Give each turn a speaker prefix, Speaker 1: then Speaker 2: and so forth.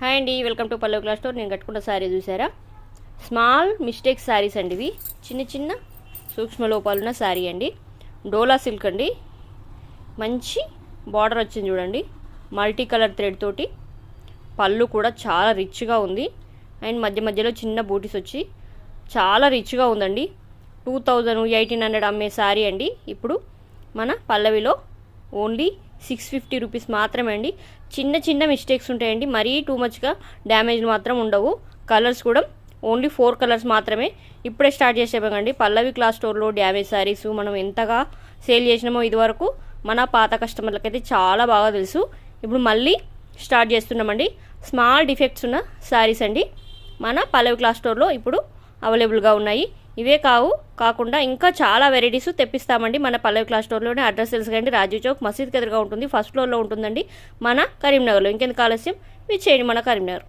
Speaker 1: Hi అండి, welcome to Pallavi class store. నేను కట్టుకున్న శారీ చూసారా? స్మాల్ మిస్టేక్ శారీస్ అండి ఇవి. చిన్న చిన్న సూక్ష్మ లోపాలున్న శారీ అండి. డోలా సిల్క్ అండి. మంచి బార్డర్ వచ్చింది చూడండి, మల్టీ కలర్ థ్రెడ్ తోటి. పళ్ళు కూడా చాలా రిచ్గా ఉంది. అండ్ మధ్య మధ్యలో చిన్న బూటీస్ వచ్చి చాలా రిచ్గా ఉందండి. 1800 అమ్మే శారీ అండి. ఇప్పుడు మన పల్లవిలో ఓన్లీ 650 రూపీస్ మాత్రమే అండి. చిన్న చిన్న మిస్టేక్స్ ఉంటాయండి, మరీ టూ మచ్గా డ్యామేజ్ మాత్రం ఉండవు. కలర్స్ కూడా ఓన్లీ 4 కలర్స్ మాత్రమే. ఇప్పుడే స్టార్ట్ చేసేవాగండి పల్లవి క్లాస్ స్టోర్లో డ్యామేజ్ శారీస్ మనం ఎంతగా సేల్ చేసినామో ఇదివరకు మన పాత కస్టమర్లకి అయితే చాలా బాగా తెలుసు. ఇప్పుడు మళ్ళీ స్టార్ట్ చేస్తున్నామండి. స్మాల్ డిఫెక్ట్స్ ఉన్న శారీస్ అండి మన పల్లవి క్లాస్ స్టోర్లో ఇప్పుడు అవైలబుల్గా ఉన్నాయి. ఇవే కాకుండా ఇంకా చాలా వెరైటీస్ తెప్పిస్తామండి మన పల్లవి క్లాస్ స్టోర్లోనే. అడ్రస్ తెలుసు కండి, రాజీవ్ చౌక్ మసీద్కి ఎదురుగా ఉంటుంది. ఫస్ట్ ఫ్లోర్లో ఉంటుందండి మన కరీంనగర్లో. ఇంకెందుకు ఆలస్యం, విచ్చేయండి మన కరీంనగర్.